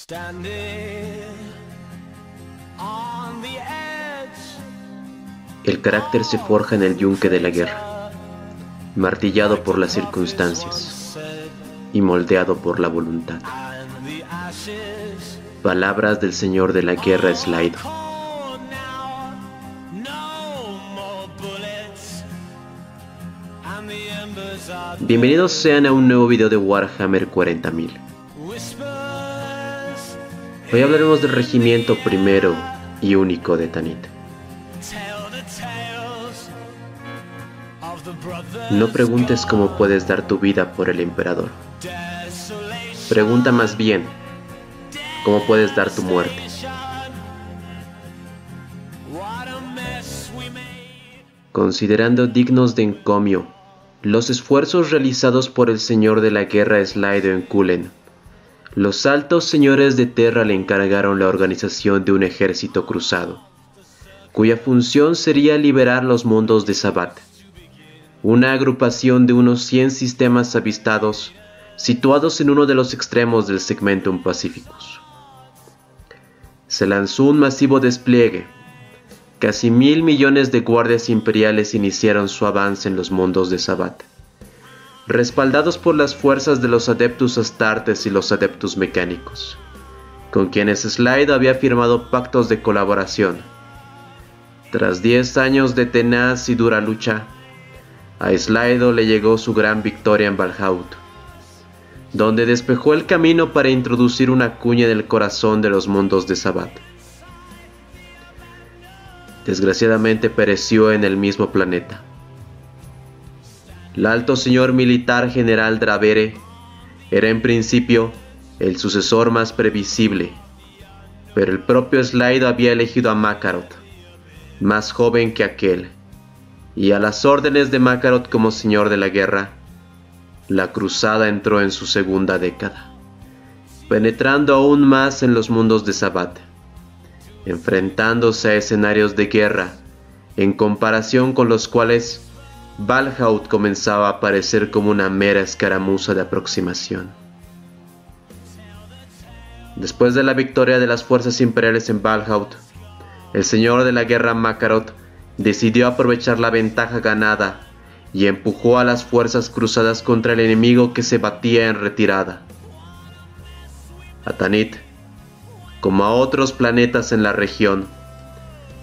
El carácter se forja en el yunque de la guerra, martillado por las circunstancias y moldeado por la voluntad. Palabras del señor de la guerra Slido. Bienvenidos sean a un nuevo video de Warhammer 40.000. Hoy hablaremos del regimiento primero y único de Tanith. No preguntes cómo puedes dar tu vida por el emperador. Pregunta más bien, ¿cómo puedes dar tu muerte? Considerando dignos de encomio los esfuerzos realizados por el señor de la guerra Slido en Cullen, los altos señores de Terra le encargaron la organización de un ejército cruzado, cuya función sería liberar los mundos de Sabbath, una agrupación de unos 100 sistemas avistados situados en uno de los extremos del Segmentum Pacificus. Se lanzó un masivo despliegue. Casi 1.000 millones de guardias imperiales iniciaron su avance en los mundos de Sabbath, respaldados por las fuerzas de los Adeptus Astartes y los Adeptus Mecánicos, con quienes Slido había firmado pactos de colaboración. Tras 10 años de tenaz y dura lucha, a Slido le llegó su gran victoria en Valhaut, donde despejó el camino para introducir una cuña en el corazón de los mundos de Sabbath. Desgraciadamente pereció en el mismo planeta. El alto señor militar general Dravere era en principio el sucesor más previsible, pero el propio Slido había elegido a Makarot, más joven que aquel, y a las órdenes de Makarot como señor de la guerra, la cruzada entró en su segunda década, penetrando aún más en los mundos de Sabbath, enfrentándose a escenarios de guerra, en comparación con los cuales Valhaut comenzaba a parecer como una mera escaramuza de aproximación. Después de la victoria de las fuerzas imperiales en Valhaut, el señor de la guerra Makarot decidió aprovechar la ventaja ganada y empujó a las fuerzas cruzadas contra el enemigo que se batía en retirada. A Tanith, como a otros planetas en la región,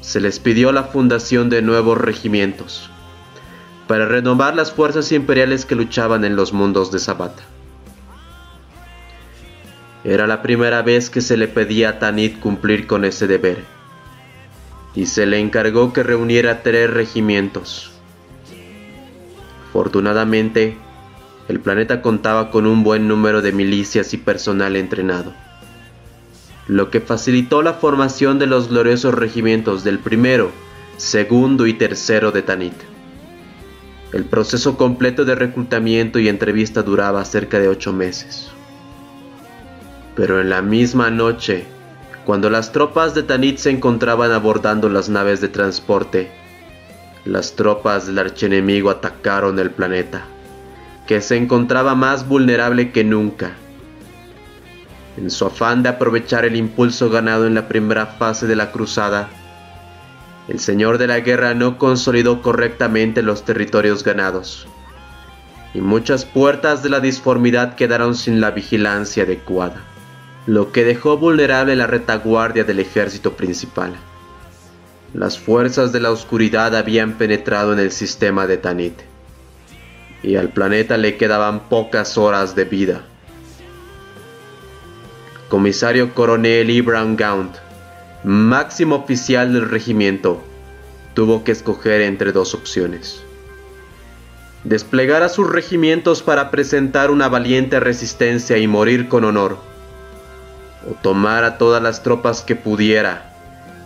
se les pidió la fundación de nuevos regimientos para renovar las fuerzas imperiales que luchaban en los mundos de Sabbath. Era la primera vez que se le pedía a Tanith cumplir con ese deber, y se le encargó que reuniera 3 regimientos. Afortunadamente, el planeta contaba con un buen número de milicias y personal entrenado, lo que facilitó la formación de los gloriosos regimientos del primero, segundo y tercero de Tanith. El proceso completo de reclutamiento y entrevista duraba cerca de 8 meses. Pero en la misma noche, cuando las tropas de Tanith se encontraban abordando las naves de transporte, las tropas del archienemigo atacaron el planeta, que se encontraba más vulnerable que nunca. En su afán de aprovechar el impulso ganado en la primera fase de la cruzada, el señor de la guerra no consolidó correctamente los territorios ganados, y muchas puertas de la disformidad quedaron sin la vigilancia adecuada, lo que dejó vulnerable la retaguardia del ejército principal. Las fuerzas de la oscuridad habían penetrado en el sistema de Tanith, y al planeta le quedaban pocas horas de vida. Comisario Coronel Ibram Gaunt, máximo oficial del regimiento, tuvo que escoger entre 2 opciones: desplegar a sus regimientos para presentar una valiente resistencia y morir con honor, o tomar a todas las tropas que pudiera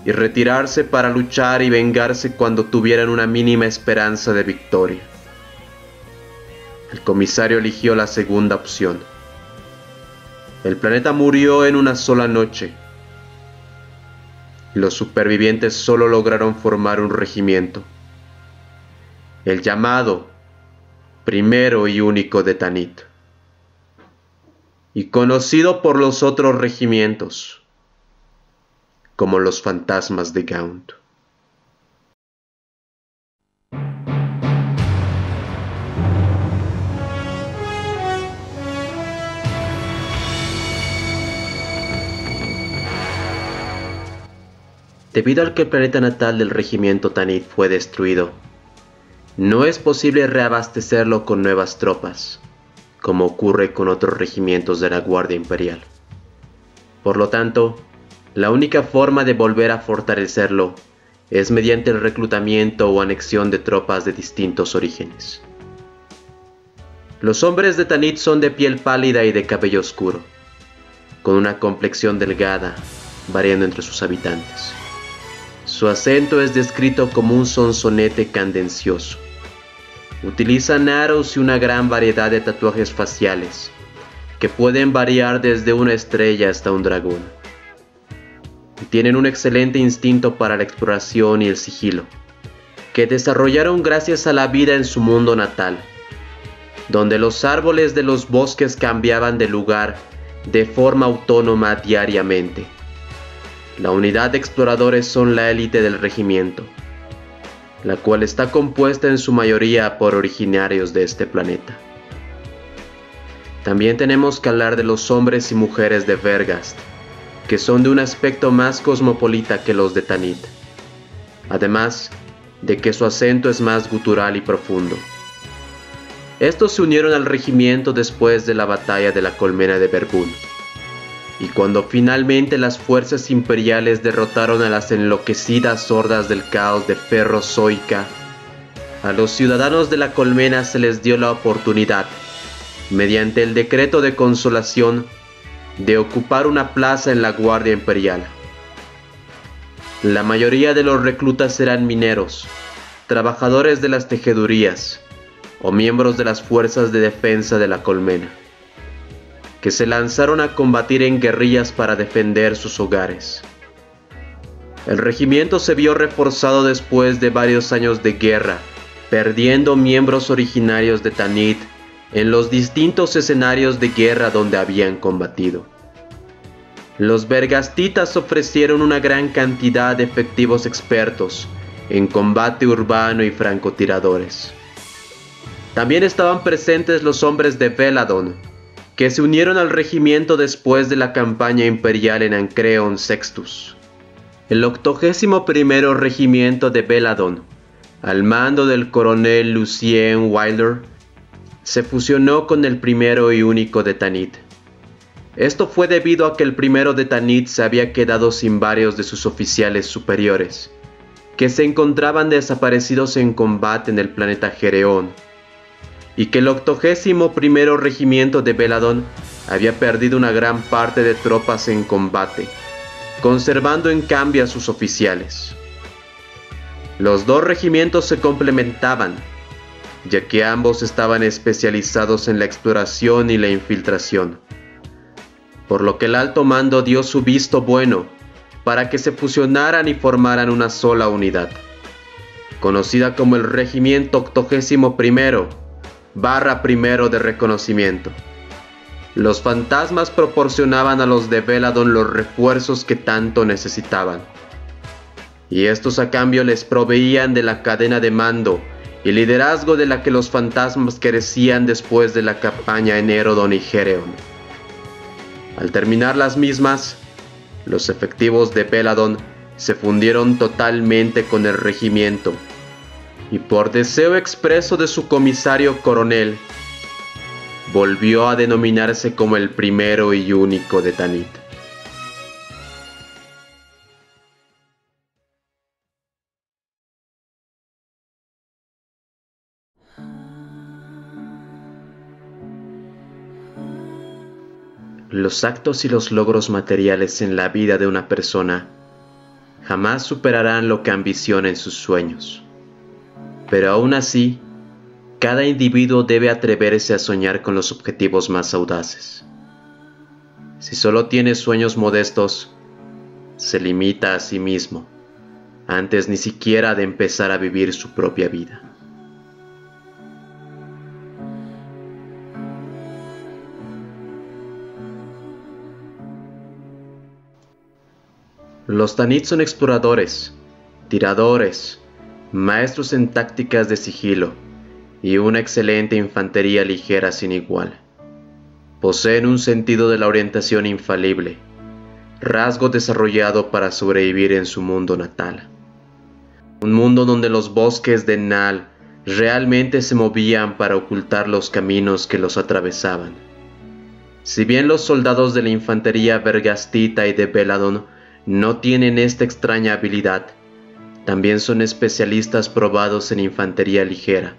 y retirarse para luchar y vengarse cuando tuvieran una mínima esperanza de victoria. El comisario eligió la segunda opción. El planeta murió en una sola noche, y los supervivientes solo lograron formar un regimiento, el llamado primero y único de Tanith. y conocido por los otros regimientos como los fantasmas de Gaunt. Debido al que el planeta natal del regimiento Tanith fue destruido, no es posible reabastecerlo con nuevas tropas, como ocurre con otros regimientos de la Guardia Imperial. Por lo tanto, la única forma de volver a fortalecerlo es mediante el reclutamiento o anexión de tropas de distintos orígenes. Los hombres de Tanith son de piel pálida y de cabello oscuro, con una complexión delgada, variando entre sus habitantes. Su acento es descrito como un sonsonete cadencioso. Utilizan aros y una gran variedad de tatuajes faciales, que pueden variar desde una estrella hasta un dragón. Y tienen un excelente instinto para la exploración y el sigilo, que desarrollaron gracias a la vida en su mundo natal, donde los árboles de los bosques cambiaban de lugar de forma autónoma diariamente. La unidad de exploradores son la élite del regimiento, la cual está compuesta en su mayoría por originarios de este planeta. También tenemos que hablar de los hombres y mujeres de Vergast, que son de un aspecto más cosmopolita que los de Tanith, además de que su acento es más gutural y profundo. Estos se unieron al regimiento después de la batalla de la Colmena de Vergún, y cuando finalmente las fuerzas imperiales derrotaron a las enloquecidas hordas del caos de Ferro Zoica, a los ciudadanos de la Colmena se les dio la oportunidad, mediante el decreto de consolación, de ocupar una plaza en la Guardia Imperial. La mayoría de los reclutas eran mineros, trabajadores de las tejedurías o miembros de las fuerzas de defensa de la Colmena, que se lanzaron a combatir en guerrillas para defender sus hogares. El regimiento se vio reforzado después de varios años de guerra, perdiendo miembros originarios de Tanith en los distintos escenarios de guerra donde habían combatido. Los vergastitas ofrecieron una gran cantidad de efectivos expertos en combate urbano y francotiradores. También estaban presentes los hombres de Veladon, que se unieron al regimiento después de la campaña imperial en Ancreon Sextus. El 81º regimiento de Veladon, al mando del coronel Lucien Wilder, se fusionó con el primero y único de Tanith. Esto fue debido a que el primero de Tanith se había quedado sin varios de sus oficiales superiores, que se encontraban desaparecidos en combate en el planeta Gereón, y que el 81º regimiento de Veladon había perdido una gran parte de tropas en combate, conservando en cambio a sus oficiales. Los dos regimientos se complementaban, ya que ambos estaban especializados en la exploración y la infiltración, por lo que el alto mando dio su visto bueno para que se fusionaran y formaran una sola unidad, conocida como el Regimiento 81º de Reconocimiento. Los fantasmas proporcionaban a los de Veladon los refuerzos que tanto necesitaban, y estos a cambio les proveían de la cadena de mando y liderazgo de la que los fantasmas carecían después de la campaña en Erodon y Gereon. Al terminar las mismas, los efectivos de Veladon se fundieron totalmente con el regimiento, y por deseo expreso de su comisario coronel, volvió a denominarse como el primero y único de Tanith. Los actos y los logros materiales en la vida de una persona jamás superarán lo que ambiciona en sus sueños. Pero aún así, cada individuo debe atreverse a soñar con los objetivos más audaces. Si solo tiene sueños modestos, se limita a sí mismo, antes ni siquiera de empezar a vivir su propia vida. Los Tanith son exploradores, tiradores, maestros en tácticas de sigilo y una excelente infantería ligera sin igual. Poseen un sentido de la orientación infalible, rasgo desarrollado para sobrevivir en su mundo natal. Un mundo donde los bosques de Nal realmente se movían para ocultar los caminos que los atravesaban. Si bien los soldados de la infantería Vergastita y de Beladon no tienen esta extraña habilidad, también son especialistas probados en infantería ligera,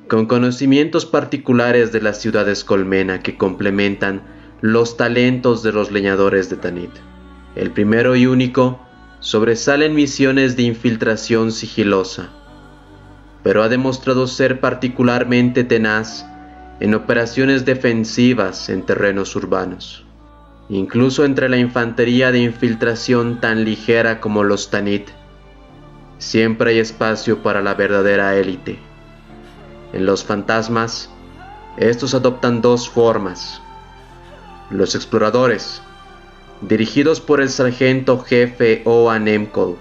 con conocimientos particulares de las ciudades colmena que complementan los talentos de los leñadores de Tanith. El primero y único sobresale en misiones de infiltración sigilosa, pero ha demostrado ser particularmente tenaz en operaciones defensivas en terrenos urbanos. Incluso entre la infantería de infiltración tan ligera como los Tanith, siempre hay espacio para la verdadera élite. En los fantasmas, estos adoptan dos formas. Los exploradores, dirigidos por el sargento jefe Oan Emcol,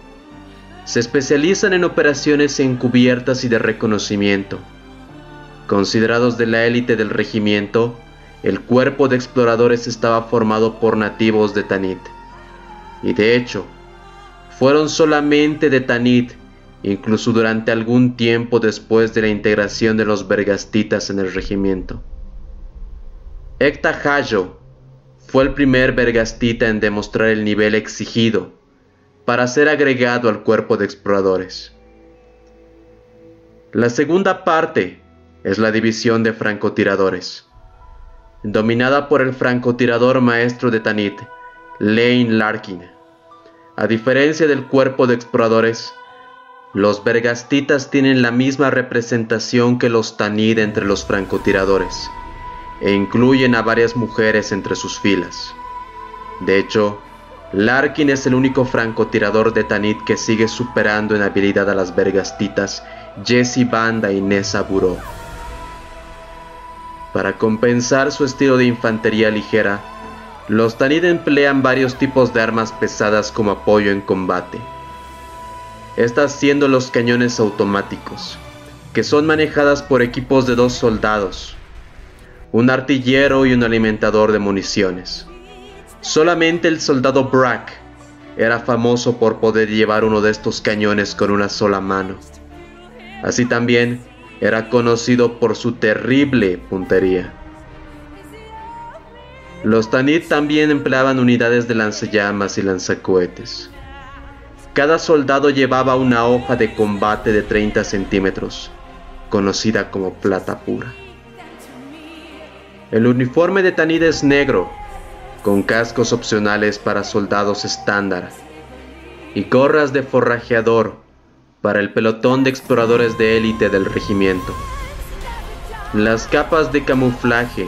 se especializan en operaciones encubiertas y de reconocimiento. Considerados de la élite del regimiento, el cuerpo de exploradores estaba formado por nativos de Tanith, y de hecho, fueron solamente de Tanith, incluso durante algún tiempo después de la integración de los Vergastitas en el regimiento. Ekta Hajo fue el primer Vergastita en demostrar el nivel exigido para ser agregado al cuerpo de exploradores. La segunda parte es la división de francotiradores, dominada por el francotirador maestro de Tanith, Lane Larkin. A diferencia del cuerpo de exploradores, los Vergastitas tienen la misma representación que los Tanith entre los francotiradores, e incluyen a varias mujeres entre sus filas. De hecho, Larkin es el único francotirador de Tanith que sigue superando en habilidad a las Vergastitas Jessie Banda y Nessa Buró. Para compensar su estilo de infantería ligera, los Tanith emplean varios tipos de armas pesadas como apoyo en combate. Estas siendo los cañones automáticos, que son manejadas por equipos de 2 soldados, un artillero y un alimentador de municiones. Solamente el soldado Brack era famoso por poder llevar uno de estos cañones con una sola mano. Así también era conocido por su terrible puntería. Los Tanith también empleaban unidades de lanzallamas y lanzacohetes. Cada soldado llevaba una hoja de combate de 30 centímetros, conocida como plata pura. El uniforme de Tanith es negro, con cascos opcionales para soldados estándar y gorras de forrajeador para el pelotón de exploradores de élite del regimiento. Las capas de camuflaje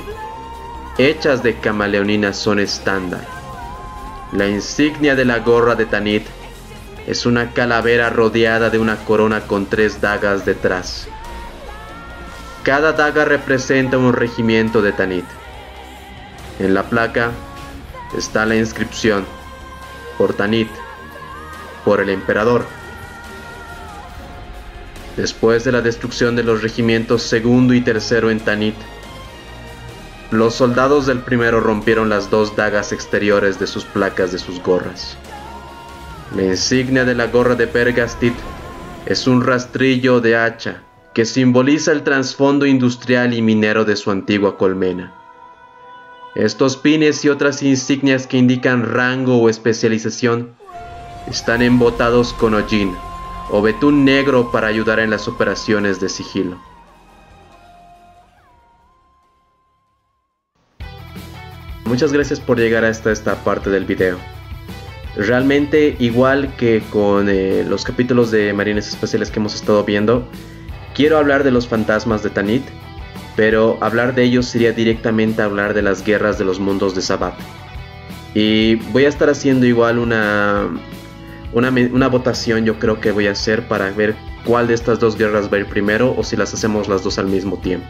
hechas de camaleonina son estándar. La insignia de la gorra de Tanith es una calavera rodeada de una corona con 3 dagas detrás. Cada daga representa un regimiento de Tanith. En la placa está la inscripción: por Tanith, por el emperador. Después de la destrucción de los regimientos segundo y tercero en Tanith, los soldados del primero rompieron las 2 dagas exteriores de sus placas de sus gorras. La insignia de la gorra de Vergastit es un rastrillo de hacha que simboliza el trasfondo industrial y minero de su antigua colmena. Estos pines y otras insignias que indican rango o especialización están embotados con hollín o betún negro para ayudar en las operaciones de sigilo. Muchas gracias por llegar hasta esta parte del video. Realmente, igual que con los capítulos de Marines Especiales que hemos estado viendo, quiero hablar de los fantasmas de Tanith, pero hablar de ellos sería directamente hablar de las guerras de los mundos de Sabbath. Y voy a estar haciendo igual una votación, yo creo que voy a hacer para ver cuál de estas 2 guerras va a ir primero o si las hacemos las 2 al mismo tiempo.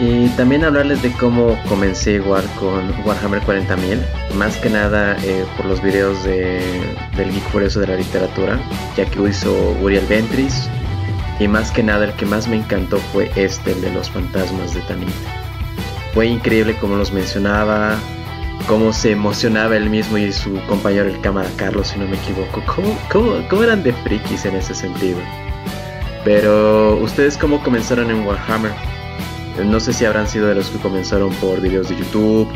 Y también hablarles de cómo comencé igual con Warhammer 40.000, más que nada por los videos del Geek Furioso de la Literatura, ya que hizo Uriel Ventris, y más que nada el que más me encantó fue el de los fantasmas de Tanith. Fue increíble cómo los mencionaba, cómo se emocionaba él mismo y su compañero el cámara Carlos, si no me equivoco. ¿Cómo eran de frikis en ese sentido? Pero, ¿ustedes cómo comenzaron en Warhammer? No sé si habrán sido de los que comenzaron por videos de YouTube,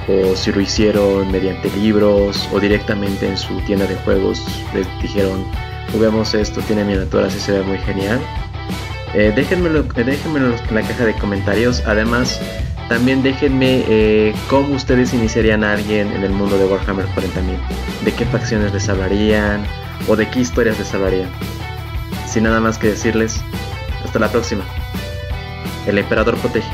o si lo hicieron mediante libros, o directamente en su tienda de juegos les dijeron, juguemos esto, tiene miniaturas y se ve muy genial. Déjenmelo en la caja de comentarios. Además, también déjenme cómo ustedes iniciarían a alguien en el mundo de Warhammer 40.000. De qué facciones les hablarían, o de qué historias les hablarían. Sin nada más que decirles, hasta la próxima. El emperador protege.